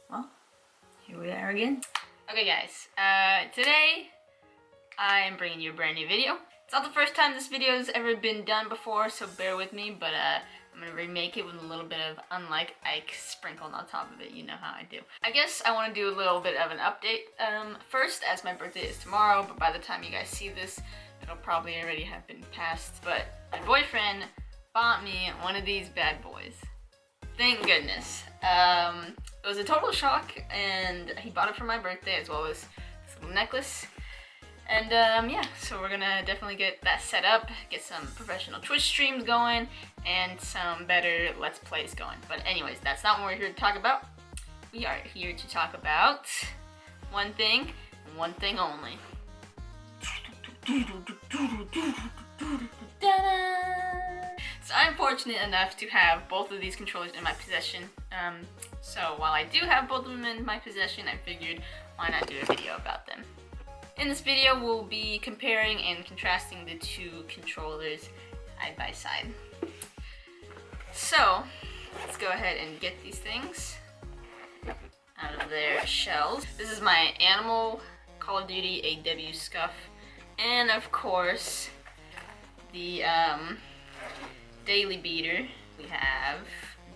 Well, here we are again. Okay guys, today I am bringing you a brand new video. It's not the first time this video has ever been done before, so bear with me, but I'm gonna remake it with a little bit of Unlike Ike sprinkled on top of it. You know how I do. I guess I want to do a little bit of an update. First, as my birthday is tomorrow, but by the time you guys see this, it'll probably already have been passed. But my boyfriend bought me one of these bad boys. Thank goodness. It was a total shock, and he bought it for my birthday as well as this little necklace. And yeah, so we're gonna definitely get that set up, get some professional Twitch streams going, and some better Let's Plays going. But anyways, that's not what we're here to talk about. We are here to talk about one thing, and one thing only. So I'm fortunate enough to have both of these controllers in my possession. So while I do have both of them in my possession, I figured why not do a video about them. In this video, we'll be comparing and contrasting the two controllers side by side. So let's go ahead and get these things out of their shells. This is my Animal Call of Duty AW Scuf, and of course the daily beater. We have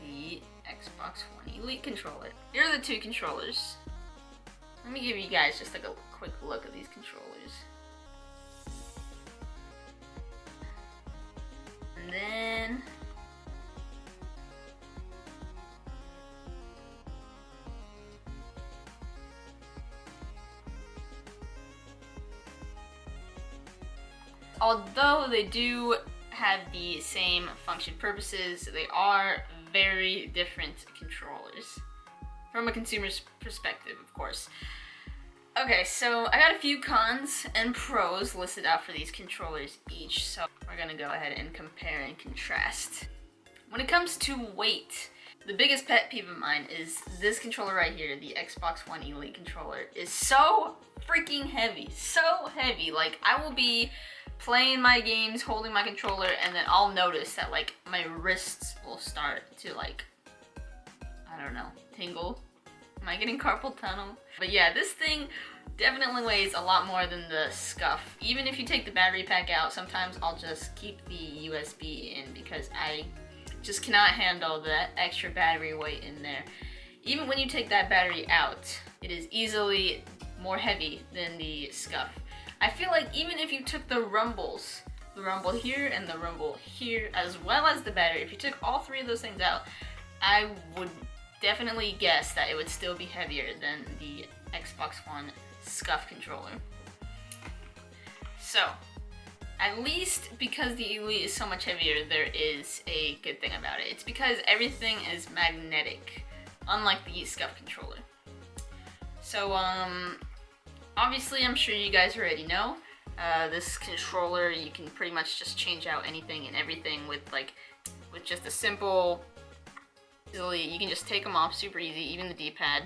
the Xbox One Elite controller. Here are the two controllers. Let me give you guys just like a quick look at these controllers. And then although they do have the same function purposes, they are very different controllers. From a consumer's perspective, of course. Okay, so I got a few cons and pros listed out for these controllers each, so we're gonna go ahead and compare and contrast. When it comes to weight, the biggest pet peeve of mine is this controller right here, the Xbox One Elite controller, is so freaking heavy, so heavy. Like, I will be playing my games, holding my controller, and then I'll notice that like my wrists will start to like, I don't know, tingle. Am I getting carpal tunnel? But yeah, this thing definitely weighs a lot more than the Scuf. Even if you take the battery pack out, sometimes I'll just keep the USB in because I just cannot handle that extra battery weight in there. Even when you take that battery out, it is easily more heavy than the Scuf. I feel like even if you took the rumbles, the rumble here and the rumble here, as well as the battery, if you took all three of those things out, I would definitely guess that it would still be heavier than the Xbox One Scuf controller. So, at least because the Elite is so much heavier, there is a good thing about it. It's because everything is magnetic, unlike the Scuf controller. So, obviously I'm sure you guys already know, this controller, you can pretty much just change out anything and everything with just a simple, you can just take them off super easy, even the D-pad,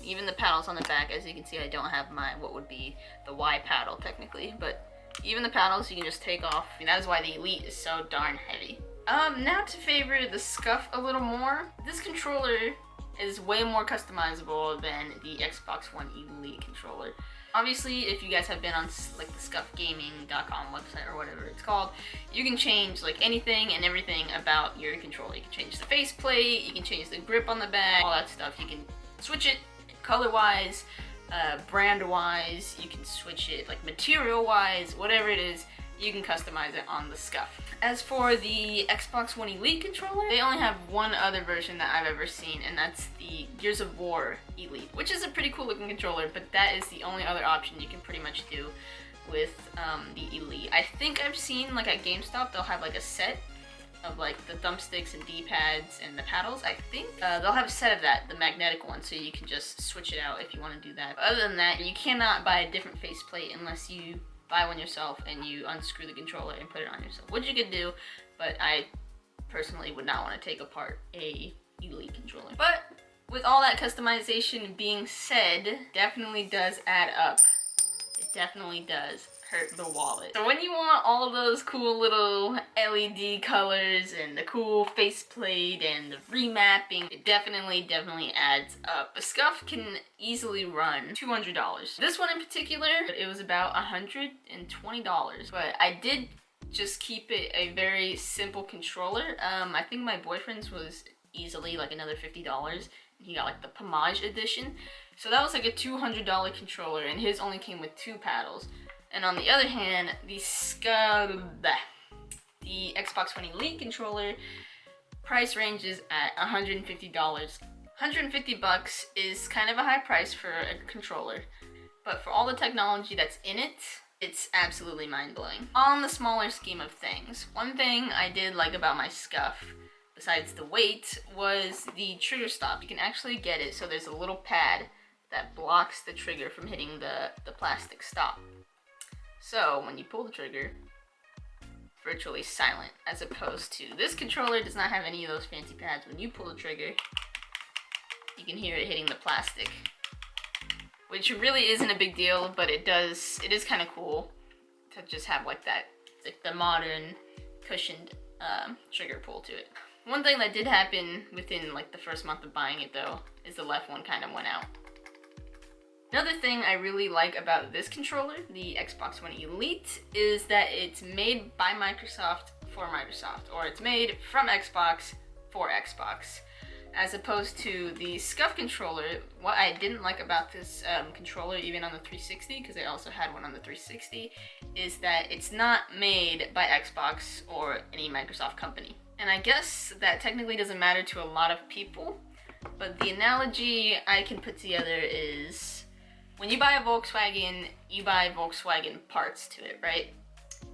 even the paddles on the back. As you can see, I don't have my, what would be the Y paddle technically, but even the paddles you can just take off, and that is why the Elite is so darn heavy. Now to favor the Scuf a little more, this controller is way more customizable than the Xbox One Elite controller. Obviously, if you guys have been on like the scufgaming.com website or whatever it's called, you can change like anything and everything about your controller. You can change the faceplate, you can change the grip on the back, all that stuff. You can switch it color-wise, brand-wise, you can switch it like material-wise, whatever it is, you can customize it on the Scuf. As for the Xbox One Elite controller, they only have one other version that I've ever seen, and that's the Gears of War Elite, which is a pretty cool looking controller, but that is the only other option you can pretty much do with the Elite. I think I've seen like at GameStop, they'll have like a set of like the thumbsticks and D-pads and the paddles. I think they'll have a set of that, the magnetic one, so you can just switch it out if you want to do that. But other than that, you cannot buy a different faceplate unless you buy one yourself and you unscrew the controller and put it on yourself, which you could do, but I personally would not want to take apart a Elite controller. But with all that customization being said, definitely does add up. It definitely does hurt the wallet. So when you want all those cool little LED colors and the cool faceplate and the remapping, it definitely adds up. A Scuf can easily run $200. This one in particular, it was about $120, but I did just keep it a very simple controller. I think my boyfriend's was easily like another $50. He got like the Pomage edition. So that was like a $200 controller, and his only came with 2 paddles. And on the other hand, the Xbox One Elite controller price ranges at $150. $150 is kind of a high price for a controller, but for all the technology that's in it, it's absolutely mind-blowing. On the smaller scheme of things, one thing I did like about my Scuf, besides the weight, was the trigger stop. You can actually get it so there's a little pad that blocks the trigger from hitting the plastic stop. So when you pull the trigger, virtually silent, as opposed to this controller does not have any of those fancy pads. When you pull the trigger, you can hear it hitting the plastic, which really isn't a big deal, but it is kind of cool to just have like that, like the modern cushioned trigger pull to it. One thing that did happen within like the first month of buying it though, is the left one kind of went out. Another thing I really like about this controller, the Xbox One Elite, is that it's made by Microsoft for Microsoft, or it's made from Xbox for Xbox, as opposed to the Scuf controller. What I didn't like about this controller, even on the 360, because I also had one on the 360, is that it's not made by Xbox or any Microsoft company. And I guess that technically doesn't matter to a lot of people, but the analogy I can put together is, when you buy a Volkswagen, you buy Volkswagen parts to it, right?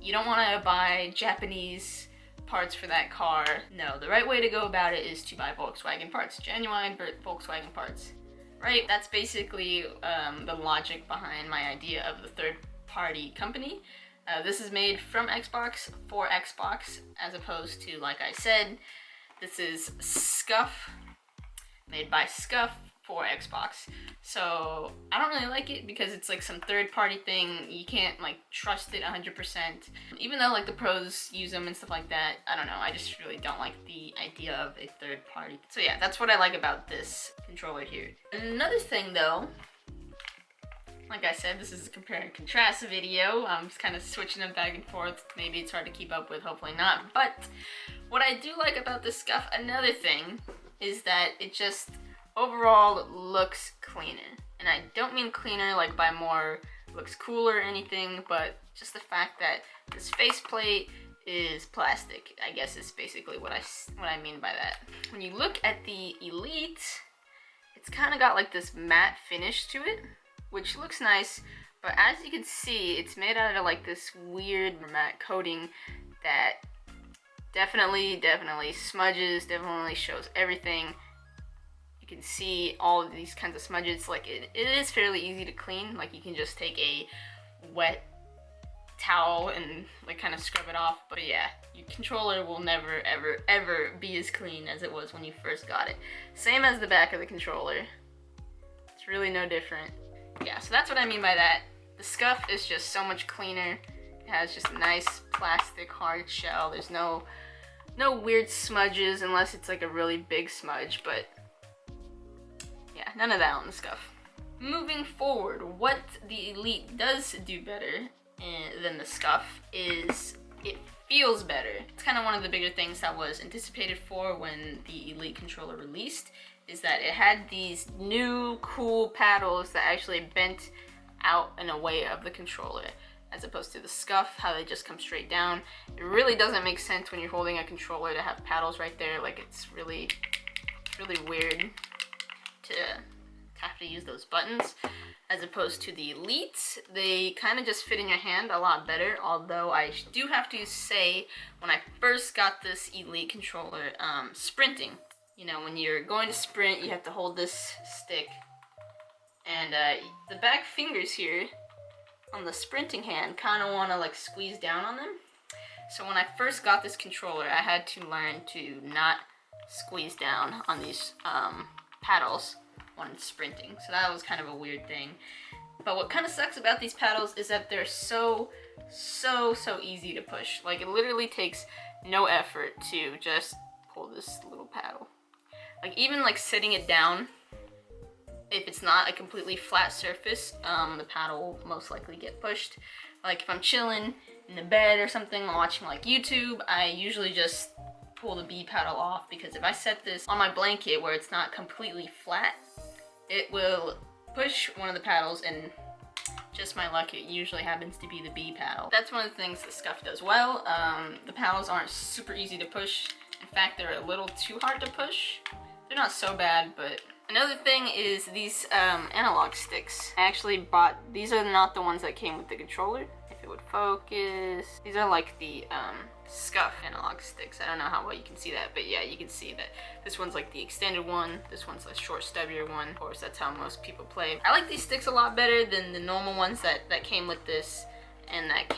You don't want to buy Japanese parts for that car. No, the right way to go about it is to buy Volkswagen parts, genuine Volkswagen parts, right? That's basically the logic behind my idea of the third-party company. This is made from Xbox for Xbox, as opposed to, like I said, this is Scuf, made by Scuf for Xbox. So I don't really like it because it's like some third-party thing. You can't like trust it 100%. Even though like the pros use them and stuff like that, I don't know, I just really don't like the idea of a third party. So yeah, that's what I like about this controller here. Another thing though, like I said, this is a compare and contrast video. I'm just kind of switching them back and forth. Maybe it's hard to keep up with, hopefully not. But what I do like about this Scuf, another thing, is that it just overall looks cleaner. And I don't mean cleaner like by more looks cooler or anything, but just the fact that this faceplate is plastic, I guess is basically what I mean by that. When you look at the Elite, it's kind of got like this matte finish to it, which looks nice, but as you can see, it's made out of like this weird matte coating that definitely smudges, definitely shows everything. You can see all of these kinds of smudges. Like it is fairly easy to clean. Like you can just take a wet towel and like kind of scrub it off. But yeah, your controller will never ever be as clean as it was when you first got it. Same as the back of the controller. It's really no different. Yeah, so that's what I mean by that. The Scuf is just so much cleaner. It has just a nice plastic hard shell. There's no weird smudges unless it's like a really big smudge, but yeah, none of that on the Scuf. Moving forward, what the Elite does do better than the Scuf is it feels better. It's kind of one of the bigger things that was anticipated for when the Elite controller released, is that it had these new cool paddles that actually bent out in a way of the controller, as opposed to the Scuf, how they just come straight down. It really doesn't make sense when you're holding a controller to have paddles right there. Like it's really weird to have to use those buttons, as opposed to the Elite. They kind of just fit in your hand a lot better, although I do have to say, when I first got this Elite controller, sprinting, you know, when you're going to sprint, you have to hold this stick, and the back fingers here on the sprinting hand kind of want to like squeeze down on them. So when I first got this controller, I had to learn to not squeeze down on these paddles when sprinting. So that was kind of a weird thing. But what kind of sucks about these paddles is that they're so easy to push. Like, it literally takes no effort to just pull this little paddle. Like, even like sitting it down, if it's not a completely flat surface, the paddle will most likely get pushed. Like if I'm chilling in the bed or something, watching like YouTube, I usually just pull the B paddle off, because if I set this on my blanket where it's not completely flat, it will push one of the paddles, and just my luck, it usually happens to be the B paddle. That's one of the things that Scuf does well. The paddles aren't super easy to push. In fact, they're a little too hard to push. They're not so bad, but another thing is these analog sticks. I actually bought, these are not the ones that came with the controller. If it would focus. These are like the Scuf analog sticks. I don't know how well you can see that, but yeah, you can see that this one's like the extended one, this one's a short stubbier one. Of course, that's how most people play. I like these sticks a lot better than the normal ones that came with this and that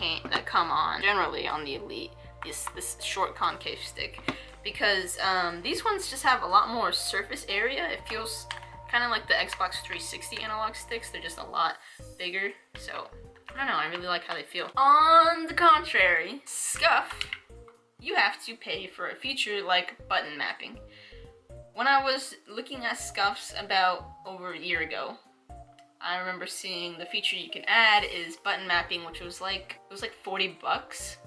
come on generally on the Elite, this short concave stick, because these ones just have a lot more surface area. It feels kind of like the Xbox 360 analog sticks. They're just a lot bigger, so I don't know, I really like how they feel. On the contrary, Scuf, you have to pay for a feature like button mapping. When I was looking at Scufs about over a year ago, I remember seeing the feature you can add is button mapping, which was like, it was like 40 bucks.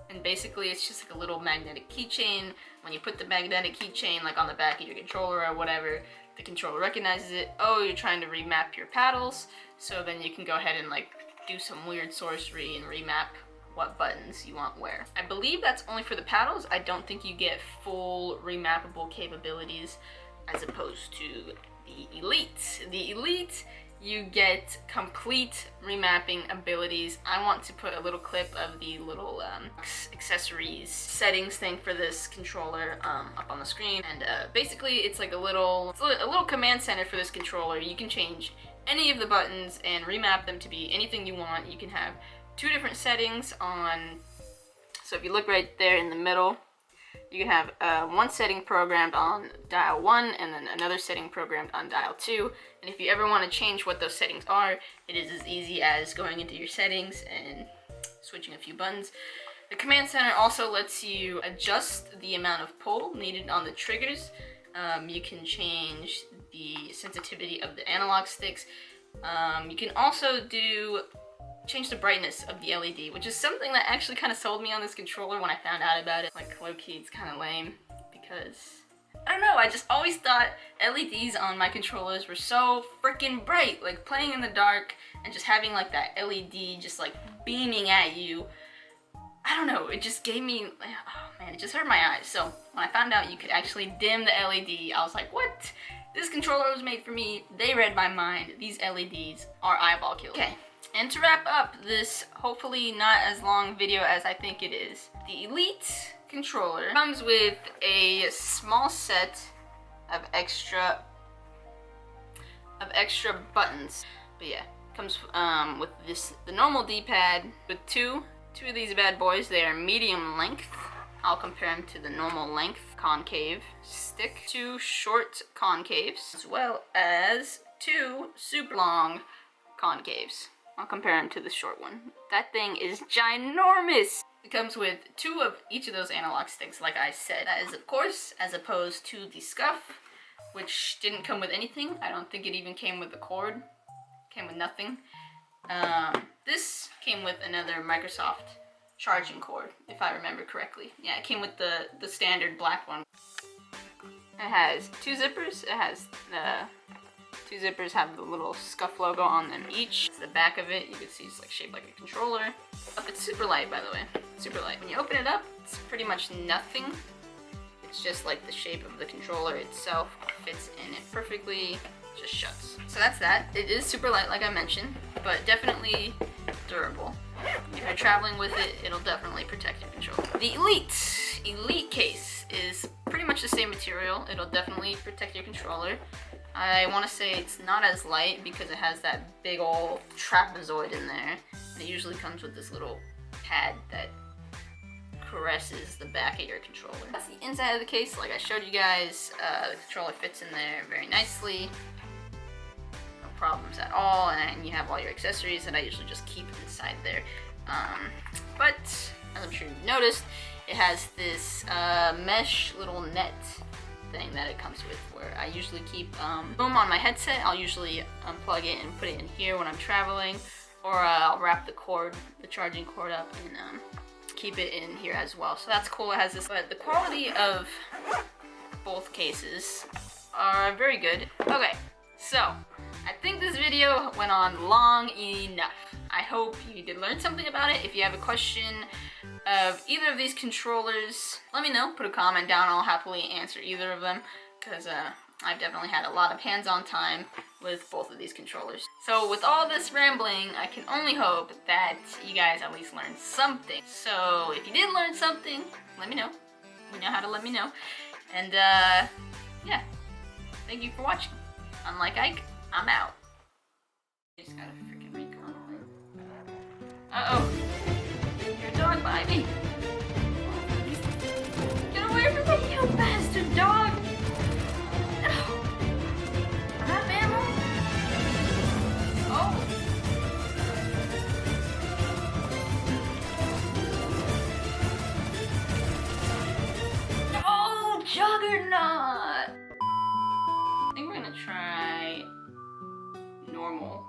And basically it's just like a little magnetic keychain. When you put the magnetic keychain like on the back of your controller or whatever, the controller recognizes it. Oh, you're trying to remap your paddles. So then you can go ahead and like do some weird sorcery and remap what buttons you want where. I believe that's only for the paddles. I don't think you get full remappable capabilities as opposed to the Elite. The Elite, you get complete remapping abilities. I want to put a little clip of the little accessories settings thing for this controller up on the screen. And basically it's like a little command center for this controller. You can change any of the buttons and remap them to be anything you want. You can have two different settings on, so if you look right there in the middle, you can have one setting programmed on dial 1 and then another setting programmed on dial 2. And if you ever want to change what those settings are, it is as easy as going into your settings and switching a few buttons. The command center also lets you adjust the amount of pull needed on the triggers. You can change the sensitivity of the analog sticks. You can also change the brightness of the LED, which is something that actually kind of sold me on this controller when I found out about it. Like, low-key, it's kind of lame, because I don't know, I just always thought LEDs on my controllers were so freaking bright. Like, playing in the dark and just having like that LED just like beaming at you, I don't know, it just gave me, oh man, it just hurt my eyes. So when I found out you could actually dim the LED, I was like, what? This controller was made for me. They read my mind. These LEDs are eyeball killers. Okay. And to wrap up this hopefully not as long video as I think it is, the Elite controller comes with a small set of extra buttons. But yeah, comes with the normal D-pad with two of these bad boys. They are medium length. I'll compare them to the normal length concave stick. Two short concaves, as well as two super long concaves. I'll compare them to the short one. That thing is ginormous! It comes with two of each of those analog sticks, like I said. That is, of course, as opposed to the Scuf, which didn't come with anything. I don't think it even came with a cord. It came with nothing. This came with another Microsoft charging cord, if I remember correctly. Yeah, it came with the standard black one. It has two zippers. It has two zippers have the little Scuf logo on them each. It's the back of it. You can see it's like shaped like a controller. It's super light, by the way. Super light. When you open it up, it's pretty much nothing. It's just like the shape of the controller itself. It fits in it perfectly. Just shuts. So that's that. It is super light, like I mentioned, but definitely durable. If you're traveling with it, it'll definitely protect your controller. The Elite case is pretty much the same material. It'll definitely protect your controller. I want to say it's not as light because it has that big old trapezoid in there. And it usually comes with this little pad that caresses the back of your controller. That's the inside of the case. Like I showed you guys, the controller fits in there very nicely. problems at all, and you have all your accessories that I usually just keep inside there. But as I'm sure you've noticed, it has this mesh little net thing that it comes with, where I usually keep boom on my headset. I'll usually unplug it and put it in here when I'm traveling, or I'll wrap the charging cord up and keep it in here as well. So that's cool. It has this, but the quality of both cases are very good. Okay, so I think this video went on long enough. I hope you did learn something about it. If you have a question of either of these controllers, let me know. Put a comment down. I'll happily answer either of them, because I've definitely had a lot of hands-on time with both of these controllers. So with all this rambling, I can only hope that you guys at least learned something. So if you did learn something, let me know. You know how to let me know. And yeah, thank you for watching. Unlike Ike, I'm out. I just got a freaking recon on. Uh-oh. Your dog by me. Get away from me, you bastard dog! No! I have ammo? Oh! No! Juggernaut! I think we're gonna try normal.